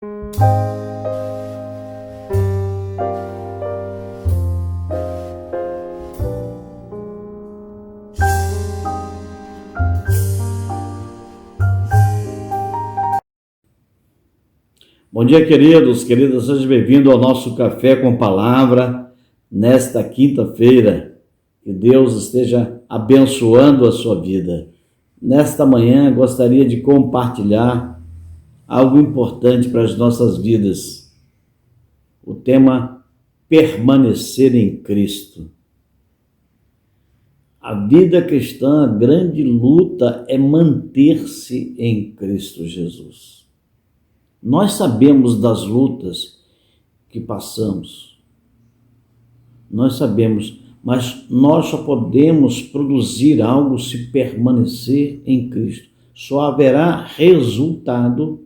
Bom dia, queridos, queridas, seja bem-vindo ao nosso Café com Palavra nesta quinta-feira. Que Deus esteja abençoando a sua vida. Nesta manhã, gostaria de compartilhar algo importante para as nossas vidas. O tema permanecer em Cristo. A vida cristã, a grande luta é manter-se em Cristo Jesus. Nós sabemos das lutas que passamos, nós sabemos, mas nós só podemos produzir algo se permanecer em Cristo. Só haverá resultado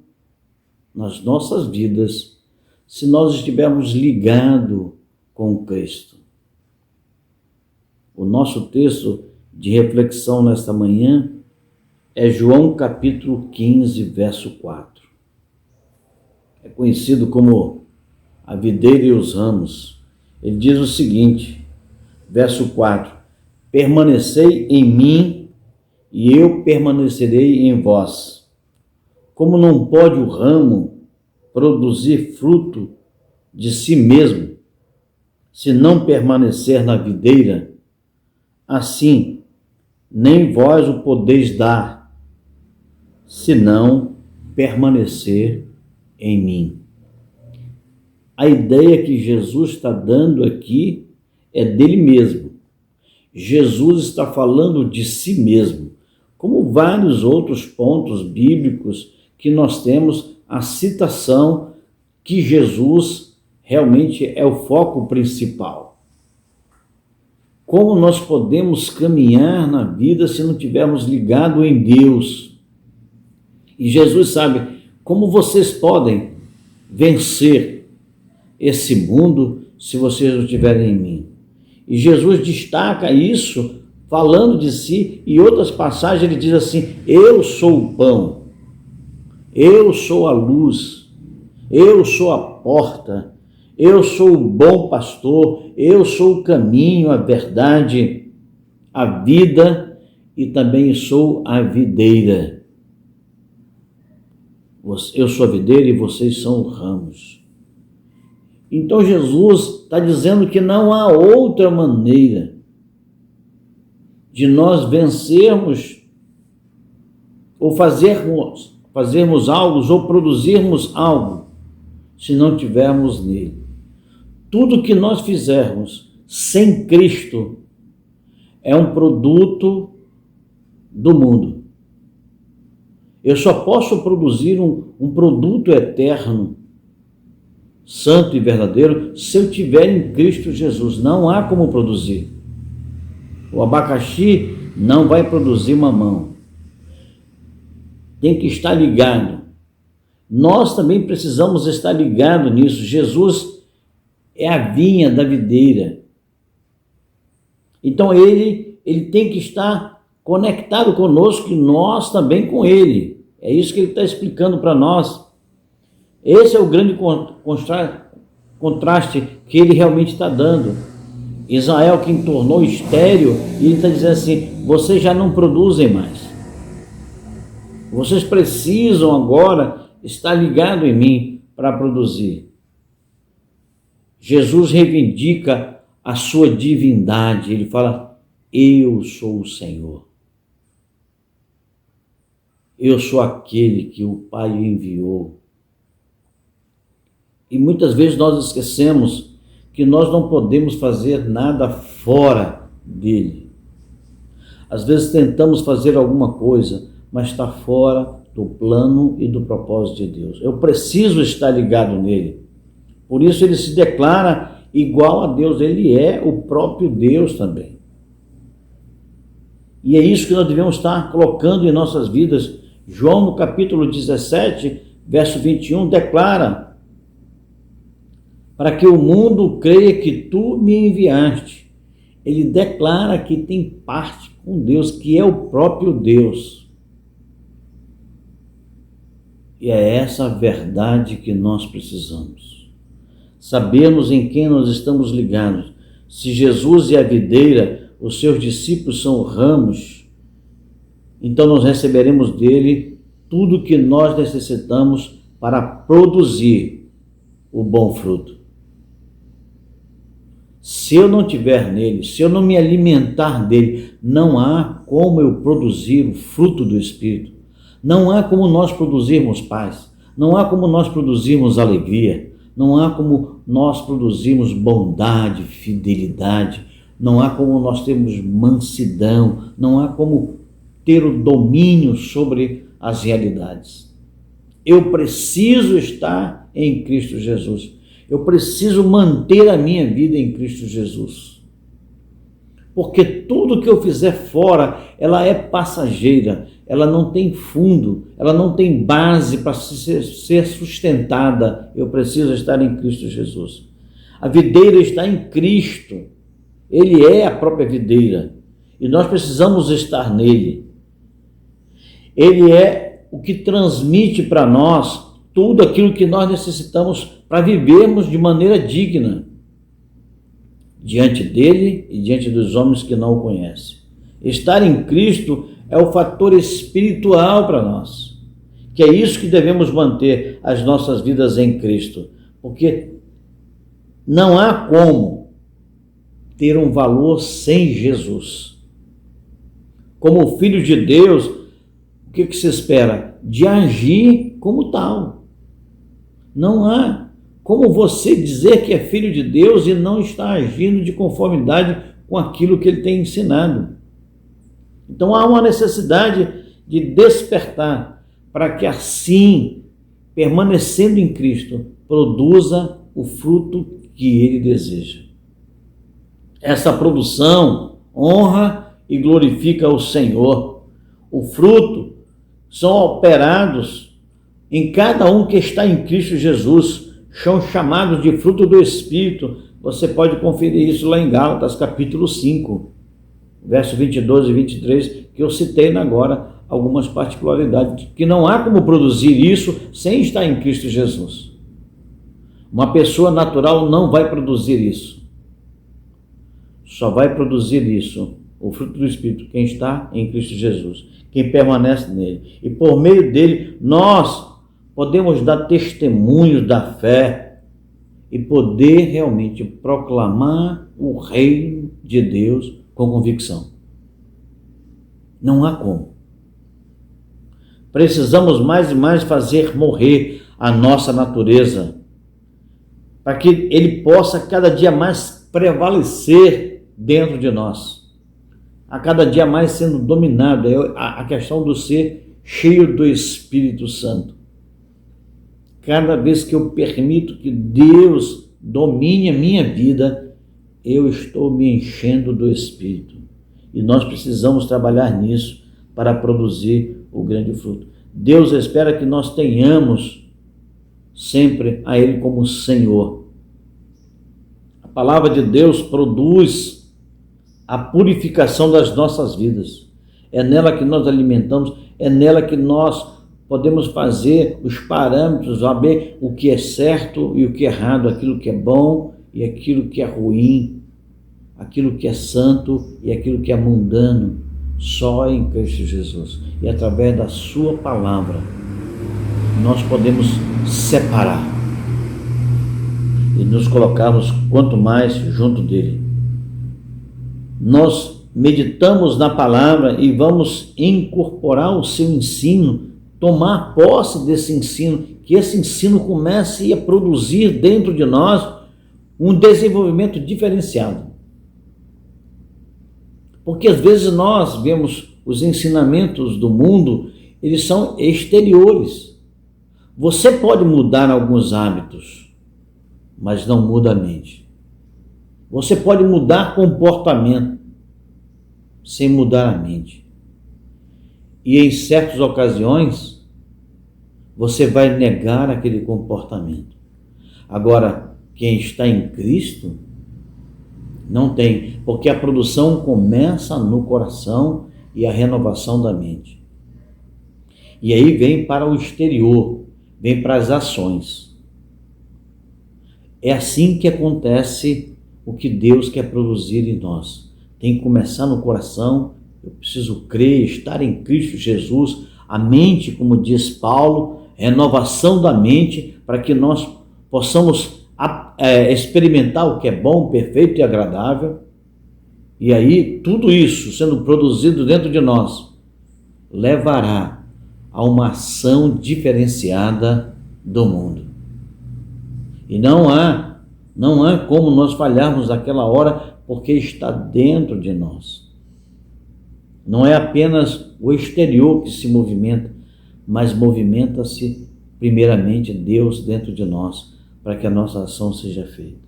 nas nossas vidas se nós estivermos ligados com Cristo. O nosso texto de reflexão nesta manhã é João capítulo 15, verso 4. É conhecido como a videira e os ramos. Ele diz o seguinte, verso 4: permanecei em mim e eu permanecerei em vós. Como não pode o ramo produzir fruto de si mesmo, se não permanecer na videira, assim nem vós o podeis dar, se não permanecer em mim. A ideia que Jesus está dando aqui é dele mesmo. Jesus está falando de si mesmo, como vários outros pontos bíblicos que nós temos a citação que Jesus realmente é o foco principal. Como nós podemos caminhar na vida se não estivermos ligados em Deus? E Jesus sabe como vocês podem vencer esse mundo se vocês não estiverem em mim. E Jesus destaca isso falando de si, e outras passagens ele diz assim: eu sou o pão, eu sou a luz, eu sou a porta, eu sou o bom pastor, eu sou o caminho, a verdade, a vida, e também sou a videira. Eu sou a videira e vocês são os ramos. Então Jesus está dizendo que não há outra maneira de nós vencermos ou fazermos algo ou produzirmos algo se não tivermos nele. Tudo que nós fizermos sem Cristo é um produto do mundo. Eu só posso produzir um produto eterno, santo e verdadeiro, se eu estiver em Cristo Jesus. Não há como produzir. O abacaxi não vai produzir mamão. Tem que estar ligado. Nós também precisamos estar ligados nisso. Jesus é a vinha da videira. Então ele tem que estar conectado conosco e nós também com ele. É isso que ele está explicando para nós. Esse é o grande contraste que ele realmente está dando. Israel, quem tornou estéril, e ele está dizendo assim: vocês já não produzem mais. Vocês precisam agora estar ligados em mim para produzir. Jesus reivindica a sua divindade. Ele fala: eu sou o Senhor. Eu sou aquele que o Pai enviou. E muitas vezes nós esquecemos que nós não podemos fazer nada fora dele. Às vezes tentamos fazer alguma coisa, mas está fora do plano e do propósito de Deus. Eu preciso estar ligado nele. Por isso ele se declara igual a Deus. Ele é o próprio Deus também. E é isso que nós devemos estar colocando em nossas vidas. João, no capítulo 17, verso 21, declara: para que o mundo creia que tu me enviaste. Ele declara que tem parte com Deus, que é o próprio Deus. E é essa a verdade que nós precisamos. Sabermos em quem nós estamos ligados. Se Jesus é a videira, os seus discípulos são ramos, então nós receberemos dele tudo que nós necessitamos para produzir o bom fruto. Se eu não tiver nele, se eu não me alimentar dele, não há como eu produzir o fruto do Espírito. Não há como nós produzirmos paz. Não há como nós produzirmos alegria. Não há como nós produzirmos bondade, fidelidade. Não há como nós termos mansidão. Não há como ter o domínio sobre as realidades. Eu preciso estar em Cristo Jesus. Eu preciso manter a minha vida em Cristo Jesus. Porque tudo que eu fizer fora, ela é passageira, ela não tem fundo, ela não tem base para ser sustentada. Eu preciso estar em Cristo Jesus. A videira está em Cristo. Ele é a própria videira. E nós precisamos estar nele. Ele é o que transmite para nós tudo aquilo que nós necessitamos para vivermos de maneira digna diante dele e diante dos homens que não o conhecem. Estar em Cristo é o fator espiritual para nós, que é isso que devemos manter as nossas vidas em Cristo, porque não há como ter um valor sem Jesus. Como filho de Deus, o que se espera? De agir como tal. Não há como você dizer que é filho de Deus e não está agindo de conformidade com aquilo que ele tem ensinado. Então há uma necessidade de despertar para que assim, permanecendo em Cristo, produza o fruto que ele deseja. Essa produção honra e glorifica o Senhor. O fruto são operados em cada um que está em Cristo Jesus, são chamados de fruto do Espírito. Você pode conferir isso lá em Gálatas, capítulo 5, verso 22 e 23, que eu citei agora algumas particularidades, que não há como produzir isso sem estar em Cristo Jesus. Uma pessoa natural não vai produzir isso. Só vai produzir isso, o fruto do Espírito, quem está em Cristo Jesus, quem permanece nele. E por meio dele, nós podemos dar testemunhos da fé e poder realmente proclamar o reino de Deus com convicção. Não há como. Precisamos mais e mais fazer morrer a nossa natureza, para que ele possa cada dia mais prevalecer dentro de nós, a cada dia mais sendo dominado. É a questão do ser cheio do Espírito Santo. Cada vez que eu permito que Deus domine a minha vida, eu estou me enchendo do Espírito. E nós precisamos trabalhar nisso para produzir o grande fruto. Deus espera que nós tenhamos sempre a Ele como Senhor. A palavra de Deus produz a purificação das nossas vidas. É nela que nós alimentamos, é nela que nós podemos fazer os parâmetros, saber o que é certo e o que é errado, aquilo que é bom e aquilo que é ruim, aquilo que é santo e aquilo que é mundano, só em Cristo Jesus. E através da sua palavra, nós podemos separar e nos colocarmos quanto mais junto dele. Nós meditamos na palavra e vamos incorporar o seu ensino, tomar posse desse ensino, que esse ensino comece a produzir dentro de nós um desenvolvimento diferenciado. Porque às vezes nós vemos os ensinamentos do mundo, eles são exteriores. Você pode mudar alguns hábitos, mas não muda a mente. Você pode mudar comportamento, sem mudar a mente. E em certas ocasiões, você vai negar aquele comportamento. Agora, quem está em Cristo, não tem, porque a produção começa no coração e a renovação da mente. E aí vem para o exterior. vem para as ações. É assim que acontece o que Deus quer produzir em nós. Tem que começar no coração. Eu preciso crer, estar em Cristo Jesus. A mente, como diz Paulo, renovação da mente, para que nós possamos experimentar o que é bom, perfeito e agradável. E aí, tudo isso sendo produzido dentro de nós, levará a uma ação diferenciada do mundo. E não há como nós falharmos naquela hora, porque está dentro de nós. Não é apenas o exterior que se movimenta, mas movimenta-se primeiramente Deus dentro de nós, para que a nossa ação seja feita.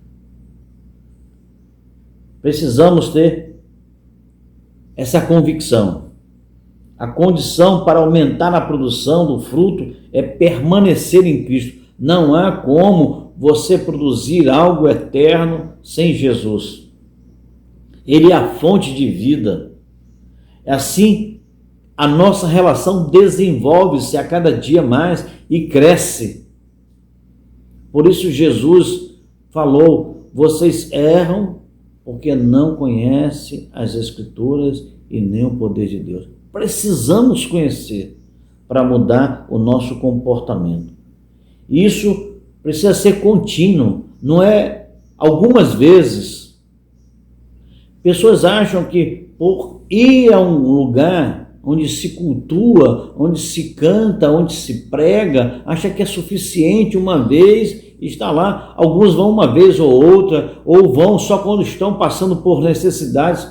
Precisamos ter essa convicção. A condição para aumentar a produção do fruto é permanecer em Cristo. Não há como você produzir algo eterno sem Jesus. Ele é a fonte de vida. Assim, a nossa relação desenvolve-se a cada dia mais e cresce. Por isso Jesus falou: vocês erram porque não conhecem as Escrituras e nem o poder de Deus. Precisamos conhecer para mudar o nosso comportamento. Isso precisa ser contínuo, não é algumas vezes. Pessoas acham que por ir a um lugar onde se cultua, onde se canta, onde se prega, acha que é suficiente uma vez estar lá. Alguns vão uma vez ou outra, ou vão só quando estão passando por necessidades.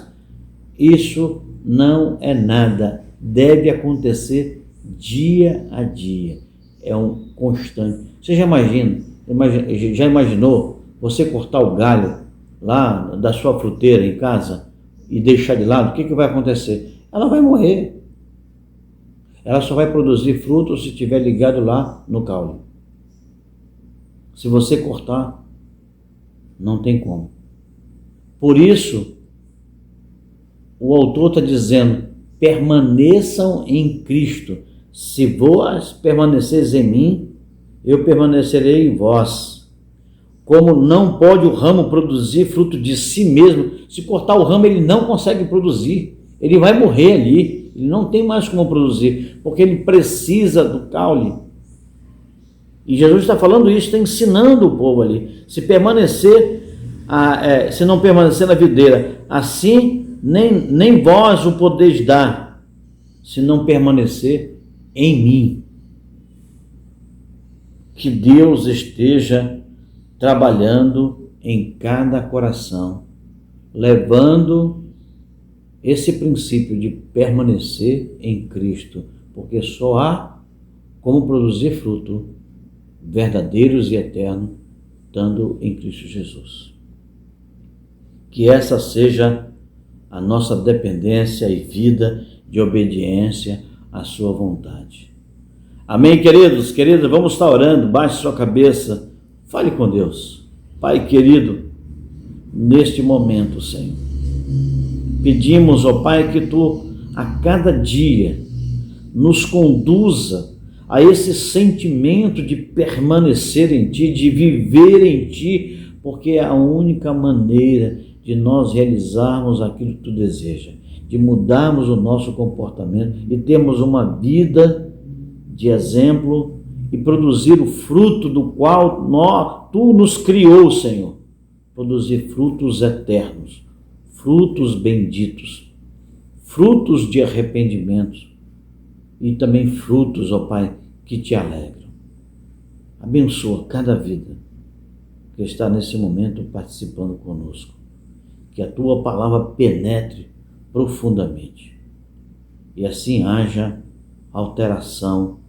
Isso não é nada. Deve acontecer dia a dia. É um constante. Você já imaginou você cortar o galho lá da sua fruteira em casa e deixar de lado? O que vai acontecer? Ela vai morrer. Ela só vai produzir fruto se estiver ligado lá no caule. Se você cortar, não tem como. Por isso, o autor está dizendo: permaneçam em Cristo. Se vós permaneceis em mim, eu permanecerei em vós. Como não pode o ramo produzir fruto de si mesmo, se cortar o ramo ele não consegue produzir. Ele vai morrer ali, ele não tem mais como produzir, porque ele precisa do caule. E Jesus está falando isso, está ensinando o povo ali. Se não permanecer na videira, assim nem vós o podeis dar, se não permanecer em mim. Que Deus esteja trabalhando em cada coração, levando esse princípio de permanecer em Cristo, porque só há como produzir fruto verdadeiros e eternos, estando em Cristo Jesus. Que essa seja a nossa dependência e vida de obediência à sua vontade. Amém, queridos? Queridas, vamos estar orando. Baixe sua cabeça, fale com Deus. Pai querido, neste momento, Senhor, pedimos, ó Pai, que Tu a cada dia nos conduza a esse sentimento de permanecer em Ti, de viver em Ti, porque é a única maneira de nós realizarmos aquilo que Tu deseja, de mudarmos o nosso comportamento e termos uma vida de exemplo e produzir o fruto do qual Tu nos criou, Senhor. Produzir frutos eternos, frutos benditos, frutos de arrependimento e também frutos, ó Pai, que Te alegram. Abençoa cada vida que está nesse momento participando conosco. Que a Tua palavra penetre profundamente e assim haja alteração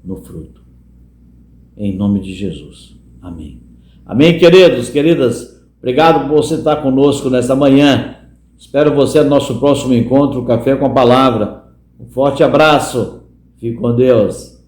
no fruto. Em nome de Jesus. Amém. Amém, queridos, queridas. Obrigado por você estar conosco nessa manhã. Espero você no nosso próximo encontro, Café com a Palavra. Um forte abraço. Fique com Deus.